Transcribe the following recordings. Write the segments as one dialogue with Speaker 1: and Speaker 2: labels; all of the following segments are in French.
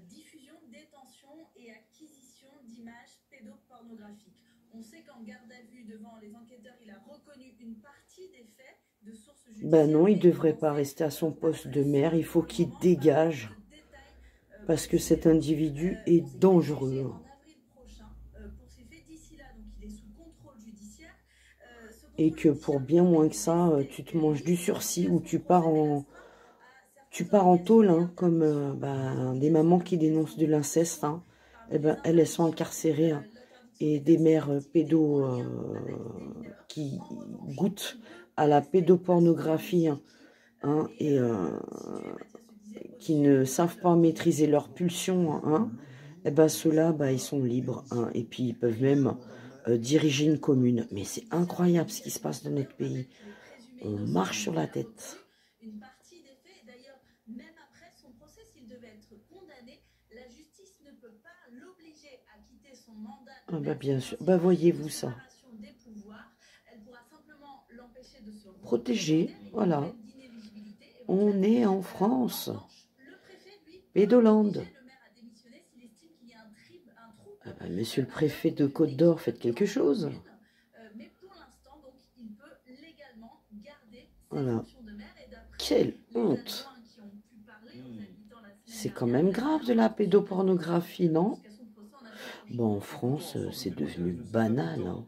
Speaker 1: diffusion, détention et acquisition d'images pédopornographiques. On sait qu'en garde à vue devant les enquêteurs, il a reconnu une partie des faits de sources
Speaker 2: Ben
Speaker 1: judiciaires.
Speaker 2: non, il ne devrait pas rester à son poste de maire. Il faut qu'il dégage. Parce que cet individu est dangereux. Et que pour bien moins que ça, tu te manges du sursis ou tu pars en tôle, hein, comme des mamans qui dénoncent de l'inceste. Hein. Eh ben, elles sont incarcérées. Hein, et des mères pédos qui goûtent à la pédopornographie hein, et qui ne savent pas maîtriser leurs pulsions, hein, et ben ceux-là, ils sont libres. Hein, et puis ils peuvent même diriger une commune. Mais c'est incroyable ce qui se passe dans notre pays. On marche sur la tête.
Speaker 1: Une partie des faits, et d'ailleurs, même après son procès, s'il devait être condamné, la justice ne peut pas l'obliger à quitter son mandat.
Speaker 2: Ah bah bien sûr, voyez-vous ça. Protégé, voilà. On est en France. Pédoland. Ah bah, monsieur le préfet de Côte d'Or, faites quelque chose. Voilà. Quelle honte. C'est quand même grave de la pédopornographie, non? Bon, en France, c'est devenu banal. Hein.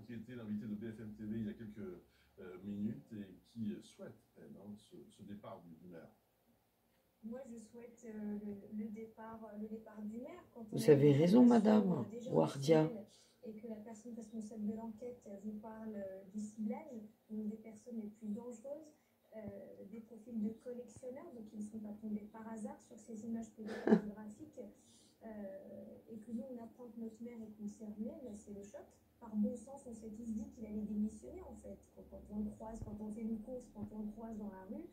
Speaker 3: Qui était l'invité de BFM TV il y a quelques minutes et qui souhaite ce départ du maire.
Speaker 4: Moi, je souhaite le départ du maire.
Speaker 2: Vous avez raison, madame Wardia.
Speaker 4: Et que la personne responsable de l'enquête vous parle du ciblage, donc des personnes les plus dangereuses, des profils de collectionneurs, donc ils ne sont pas tombés par hasard sur ces images pédopornographiques, et que nous, on apprend que notre maire est concerné, là, c'est le choc. Par bon sens, on s'est tous dit qu'il allait démissionner, en fait. Quand on le croise, quand on fait une course, quand on le croise dans la rue,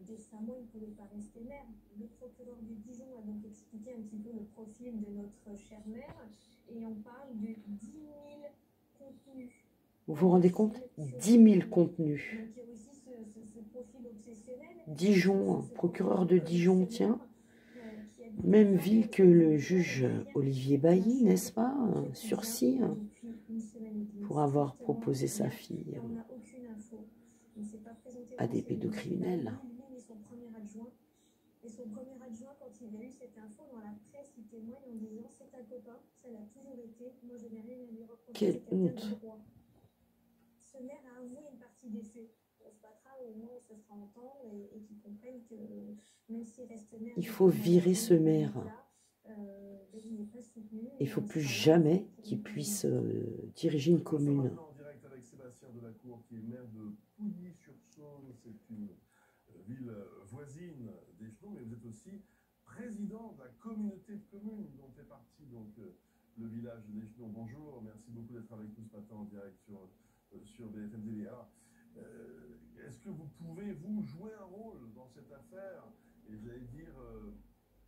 Speaker 4: décemment, il ne pouvait pas rester maire. Le procureur du Dijon a donc expliqué un petit peu le profil de notre cher maire, et on parle de 10 000 contenus.
Speaker 2: Vous vous rendez compte? 10 000 contenus.
Speaker 4: Donc, il y a aussi ce profil obsessionnel.
Speaker 2: Dijon, procureur de Dijon, tiens. Même ville que le juge Olivier Bailly, n'est-ce pas? Sursis, pour avoir proposé sa fille à des pédocriminels.
Speaker 4: Et son premier adjoint, quand il a eu cette info dans la presse, il témoigne en disant c'est un copain, ça l'a toujours été, moi je n'ai rien à lui reprocher.
Speaker 2: Quelle honte.
Speaker 4: Ce maire a avoué une partie des faits. On se battra au moins, on se fera entendre et qu'ils comprennent que même s'il reste maire...
Speaker 2: Il faut virer ce maire. Il ne faut plus jamais qu'il puisse diriger une commune.
Speaker 3: En direct avec Sébastien Delacour, qui est maire de Pouilly-sur-Saône. C'est une ville voisine d'Échelon, mais vous êtes aussi président de la communauté de communes dont fait partie donc le village d'Échelon. Bonjour, merci beaucoup d'être avec nous ce matin en direct sur BFM TV. Alors, est-ce que vous pouvez, vous, jouer un rôle dans cette affaire et j'allais dire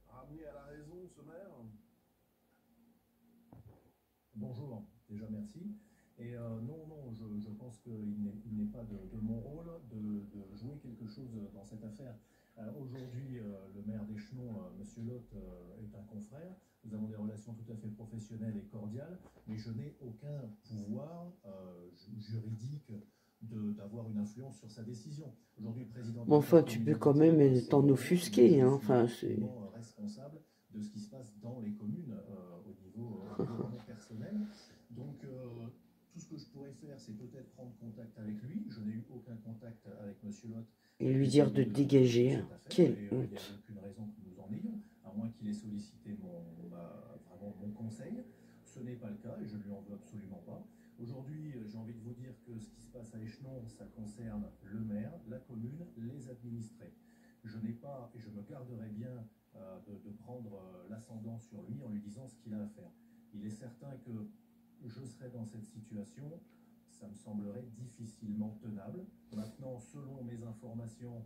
Speaker 3: ramener à la raison ce maire?
Speaker 5: Bonjour, déjà merci. Et non, je pense qu'il n'est pas de mon rôle de jouer quelque chose dans cette affaire. Aujourd'hui, le maire d'Échelon, M. Lotte, est un confrère. Nous avons des relations tout à fait professionnelles et cordiales, mais je n'ai aucun pouvoir juridique d'avoir une influence sur sa décision. Aujourd'hui, le président...
Speaker 2: Mais enfin, tu peux quand même t'en offusquer. Hein. Enfin, c'est
Speaker 5: responsable de ce qui se passe dans les communes au niveau personnel. Donc, tout ce que je pourrais faire, c'est peut-être prendre contact avec lui. Je n'ai eu aucun contact avec M. Lotte.
Speaker 2: Et lui dire de dégager. Quelle honte.
Speaker 5: Il n'y a aucune raison que nous en ayons, à moins qu'il ait sollicité vraiment mon conseil. Ce n'est pas le cas et je ne lui en veux absolument pas. Aujourd'hui, j'ai envie de vous dire que ce qui se passe à Échelon, ça concerne le maire, la commune, les administrés. Je n'ai pas, et je me garderai bien de prendre l'ascendant sur lui en lui disant ce qu'il a à faire. Il est certain que je serai dans cette situation, ça me semblerait difficilement tenable. Maintenant, selon mes informations,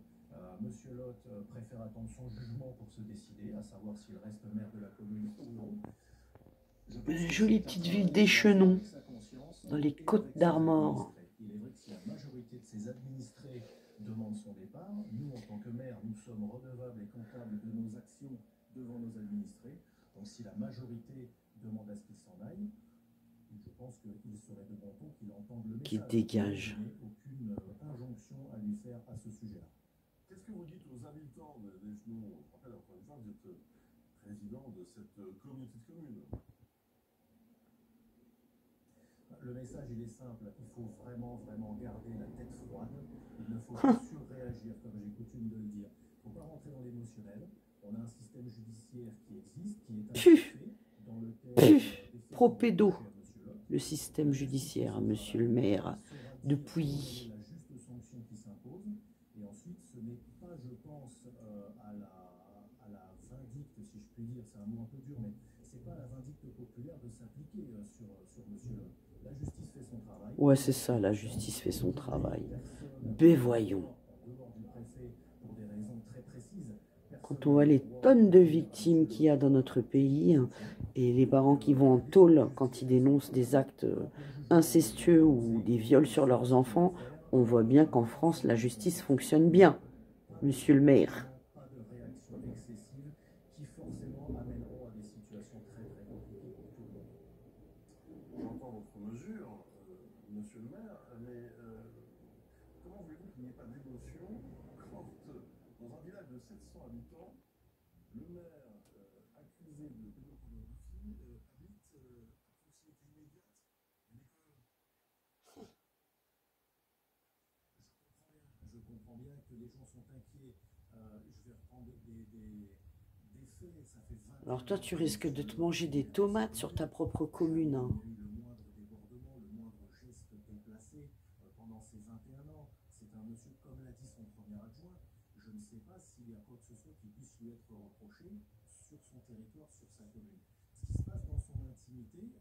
Speaker 5: M. Lotte préfère attendre son jugement pour se décider, à savoir s'il reste maire de la commune ou non.
Speaker 2: Une jolie petite ville d'Échenon, dans les Côtes d'Armor.
Speaker 5: Il est vrai que si la majorité de ses administrés demande son départ. Nous, en tant que maire, nous sommes redevables et comptables de nos actions devant nos administrés. Donc si la majorité demande à ce qu'il s'en aille, je pense qu'il serait de bon ton qu'il entende le message.
Speaker 2: Qu'il dégage.
Speaker 5: Je n'ai aucune injonction à lui faire à ce sujet-là.
Speaker 3: Qu'est-ce que vous dites aux habitants d'Échenon? Je rappelle encore une fois, vous êtes président de cette communauté de communes.
Speaker 5: Le message, il est simple. Il faut vraiment, vraiment garder la tête froide. Il ne faut pas surréagir, comme j'ai coutume de le dire. Il ne faut pas rentrer dans l'émotionnel. On a un système judiciaire qui existe, qui est un fait, dans lequel...
Speaker 2: Propédo, le système judiciaire, monsieur le maire de Pouilly.
Speaker 5: La juste sanction qui s'impose. Et ensuite, ce n'est pas, je pense, à la vindicte, si je puis dire, c'est un mot un peu dur, mais c'est pas la vindicte populaire de s'appliquer sur monsieur le... La justice fait son travail.
Speaker 2: Ouais, c'est ça, la justice fait son travail. Ben voyons. Quand on voit les tonnes de victimes qu'il y a dans notre pays, et les parents qui vont en tôle quand ils dénoncent des actes incestueux ou des viols sur leurs enfants, on voit bien qu'en France, la justice fonctionne bien, monsieur le maire.
Speaker 5: Pas de réaction excessive qui forcément amèneront à des situations très très compliquées pour tout le monde.
Speaker 3: J'entends votre mesure, monsieur le maire, mais comment voulez-vous qu'il n'y ait pas d'émotion quand, dans un village de 700 habitants, le maire accusé de pédopornographie habite à proximité immédiate d'une école?
Speaker 5: Je comprends bien que les gens sont inquiets. Je vais reprendre des faits. Ça fait 20
Speaker 2: Alors toi, tu risques de te manger des tomates sur ta propre commune. Hein.
Speaker 5: Le moindre débordement, le moindre geste déplacé pendant ces 21 ans. C'est un monsieur, comme l'a dit son premier adjoint. Je ne sais pas s'il y a quoi que ce soit qui puisse lui être reproché sur son territoire, sur sa commune. Ce qui se passe dans son intimité,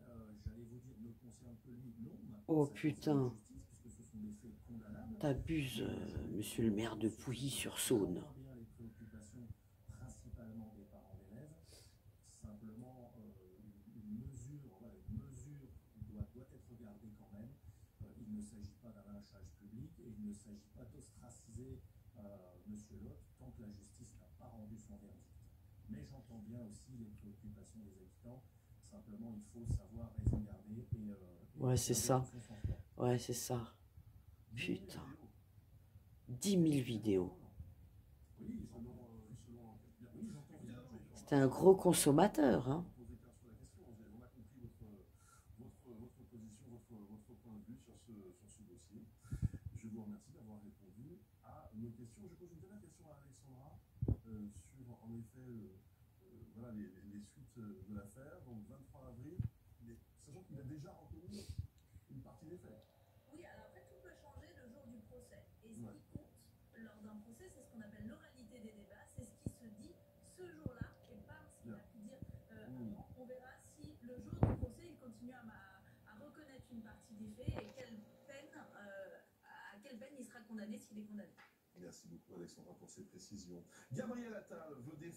Speaker 5: j'allais vous dire, ne concerne que lui, non.
Speaker 2: Oh putain,
Speaker 5: Puisque ce sont des faits condamnables.
Speaker 2: t'abuses, monsieur le maire de Pouilly-sur-Saône.
Speaker 5: Bien les préoccupations principalement des parents d'élèves. Simplement, une mesure doit être gardée quand même. Il ne s'agit pas d'un lynchage public et il ne s'agit pas d'ostraciser monsieur Lotte tant que la justice n'a pas rendu son verdict. Mais j'entends bien aussi les préoccupations des habitants. Simplement, il faut savoir raison garder et
Speaker 2: Ouais, c'est ça. Ouais, c'est ça. Putain. 10 000 vidéos. C'était un gros consommateur, hein.
Speaker 3: On a compris votre position, votre point de vue sur ce dossier. Je vous remercie d'avoir répondu à nos questions. Je pose une dernière question à Alexandra sur, en effet, voilà, les suites de l'affaire. Donc, 23 avril, sachant qu'il a déjà reconnu une partie des faits.
Speaker 1: Oui, alors après, tout peut changer le jour du procès. Et ce qui compte lors d'un procès, c'est ce qu'on appelle l'oralité des débats. C'est ce qui se dit ce jour-là et pas ce qu'il a pu dire avant. On verra si le jour du procès, il continue à reconnaître une partie des faits et à quelle peine il sera condamné s'il est condamné.
Speaker 3: Merci beaucoup, Alexandra, pour ces précisions. Gabriel Attal veut défendre.